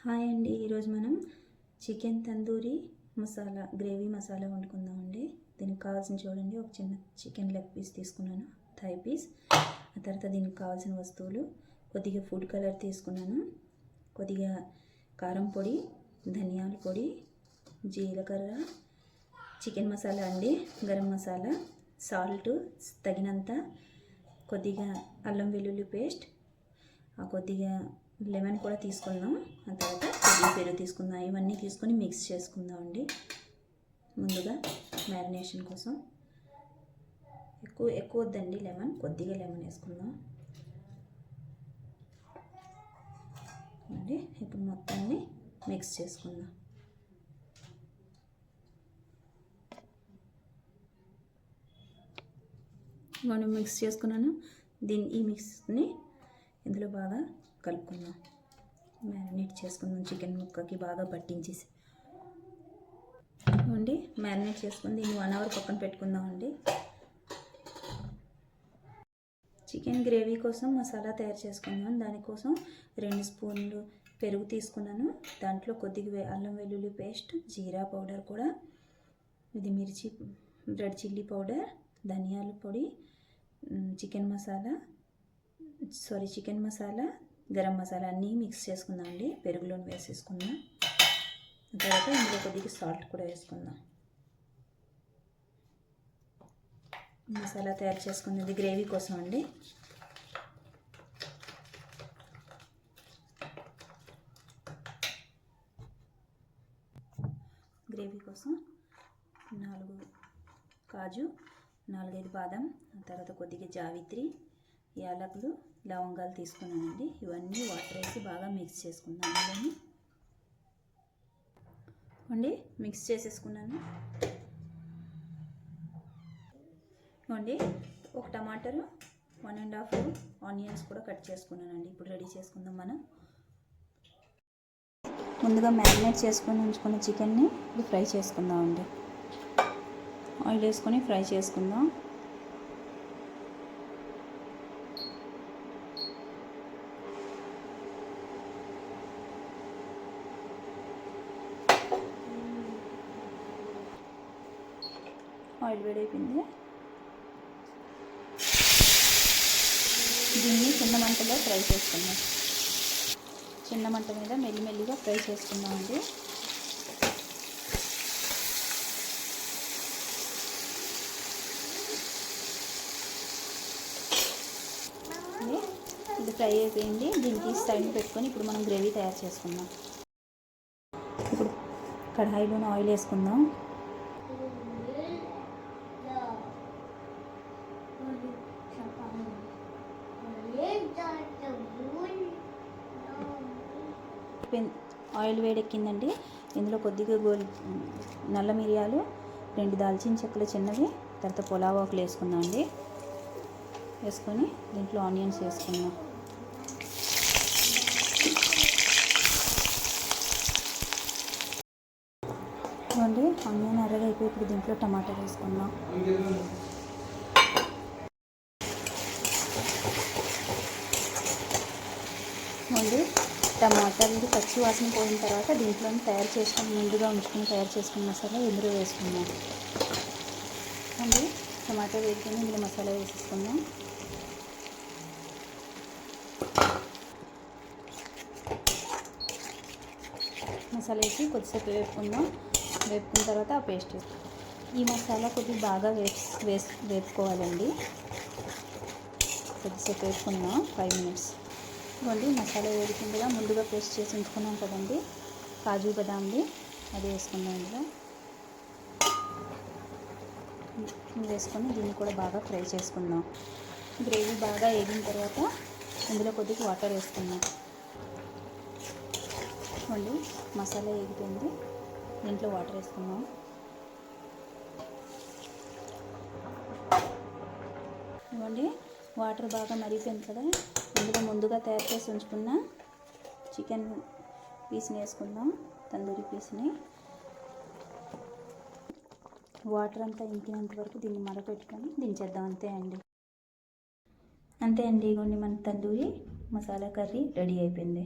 Hi అండి, ఈరోజు మనం చికెన్ తందూరి మసాలా గ్రేవీ మసాలా వండుకుందామండి. దీనికి కావాల్సిన చూడండి, ఒక చిన్న చికెన్ లెగ్ పీస్ తీసుకున్నాను, థై పీస్. ఆ తర్వాత దీనికి కావాల్సిన వస్తువులు కొద్దిగా ఫుడ్ కలర్ తీసుకున్నాను, కొద్దిగా కారం పొడి, ధనియాల పొడి, జీలకర్ర, చికెన్ మసాలా అండి, గరం మసాలా, సాల్ట్ తగినంత, కొద్దిగా అల్లం వెల్లుల్లి పేస్ట్, కొద్దిగా లెమన్ కూడా తీసుకుందాం. ఆ తర్వాత కొద్దిగా పెరుగు తీసుకుందాం. ఇవన్నీ తీసుకొని మిక్స్ చేసుకుందాం అండి. ముందుగా మ్యారినేషన్ కోసం ఎక్కువ వద్దండి లెమన్, కొద్దిగా లెమన్ వేసుకుందాం అండి. ఇప్పుడు మొత్తాన్ని మిక్స్ చేసుకుందాం. మనం మిక్స్ చేసుకున్నాను. ఈ మిక్స్ని ఇందులో బాగా కలుపుకుందాం, మ్యారినేట్ చేసుకుందాం. చికెన్ ముక్కకి బాగా పట్టించేసి అండి మ్యారినేట్ చేసుకుని దీన్ని 1 అవర్ పక్కన పెట్టుకుందాం అండి. చికెన్ గ్రేవీ కోసం మసాలా తయారు చేసుకుందాం. దానికోసం 2 స్పూన్లు పెరుగు తీసుకున్నాను. దాంట్లో కొద్దిగా అల్లం వెల్లుల్లి పేస్ట్, జీరా పౌడర్ కూడా, ఇది మిర్చి రెడ్ చిల్లీ పౌడర్, ధనియాల పొడి, చికెన్ మసాలా, గరం మసాలా అన్నీ మిక్స్ చేసుకుందాం అండి. పెరుగులో వేసేసుకుందాం. తర్వాత ఇందులో కొద్దిగా సాల్ట్ కూడా వేసుకుందాం. మసాలా తయారు చేసుకున్నది గ్రేవీ కోసం అండి. గ్రేవీ కోసం 4 కాజు, 4-5 బాదం, ఆ తర్వాత కొద్దిగా జావిత్రి, యాలకులు, లవంగాలు తీసుకున్నానండి. ఇవన్నీ వాటర్ వేసి బాగా మిక్స్ చేసుకుందాం అండి. మిక్స్ చేసేసుకున్నాను అండి. ఒక టమాటాలు, 1.5 ఆనియన్స్ కూడా కట్ చేసుకున్నానండి. ఇప్పుడు రెడీ చేసుకుందాం. మనం ముందుగా మ్యారినేట్ చేసుకొని ఉంచుకున్న చికెన్ని ఇప్పుడు ఫ్రై చేసుకుందాం అండి. ఆయిల్ వేసుకొని ఫ్రై చేసుకుందాం. ఆయిల్ వేడైపోయింది. దీన్ని చిన్న మంటలో ఫ్రై చేసుకుందాం. చిన్న మంట మీద మెల్లిమెల్లిగా ఫ్రై చేసుకుందాం అండి. ఇది ఫ్రై అయిపోయింది. దీన్ని తీసి సైడ్ పెట్టుకొని ఇప్పుడు మనం గ్రేవీ తయారు చేసుకుందాం. ఇప్పుడు కడాయిలోనే ఆయిల్ వేసుకుందాం. ఆయిల్ వేడెక్కిందండి. ఇందులో కొద్దిగా నల్ల మిరియాలు, 2 దాల్చిన చెక్కలు చిన్నవి, తర్వాత పులావ్ ఆకులు వేసుకుందాం అండి. వేసుకొని దీంట్లో ఆనియన్స్ వేసుకుందాం. చూడండి ఆనియన్ ఎర్రగా అయిపోయి ఇప్పుడు దీంట్లో టమాటా వేసుకుందాం. చూడండి టమాటాలు పచ్చి వాసన పోయిన తర్వాత దీంట్లో ముందుగా ఉంచుకొని తయారు చేసుకున్న మసాలా ఇందులో వేసుకుందాం అండి. టమాటా వేసుకొని ఇందులో మసాలా వేసేసుకుందాం. మసాలా వేసి కొద్దిసేపు వేపుకున్న తర్వాత ఆ పేస్ట్ ఈ మసాలా కొద్దిగా బాగా వేపుకోవాలండి. కొద్దిసేపు వేపుకున్నాం, 5 మినిట్స్. ఇవ్వండి మసాలా వేడుకుండగా ముందుగా పేస్ట్ చేసి ఉంచుకున్నాం కదండి, కాజు బదాంది, అది వేసుకుందాం. ఇందులో వేసుకొని దీన్ని కూడా బాగా ఫ్రై చేసుకుందాం. గ్రేవీ బాగా వేగిన తర్వాత ఇందులో కొద్దిగా వాటర్ వేసుకుందాం. ఇవ్వండి మసాలా వేగిపోయింది. దీంట్లో వాటర్ వేసుకుందాం. ఇవ్వండి వాటర్ బాగా మరిగిపోయింది కదా. ఇందులో ముందుగా తయారు చేసి ఉంచుకున్న చికెన్ పీస్ని వేసుకుందాం, తందూరి పీస్ని. వాటర్ అంతా ఇంకినంత వరకు దీన్ని మరపెట్టుకొని దించేద్దాం. అంతే అండి ఇగోండి మన తందూరి మసాలా కర్రీ రెడీ అయిపోయింది.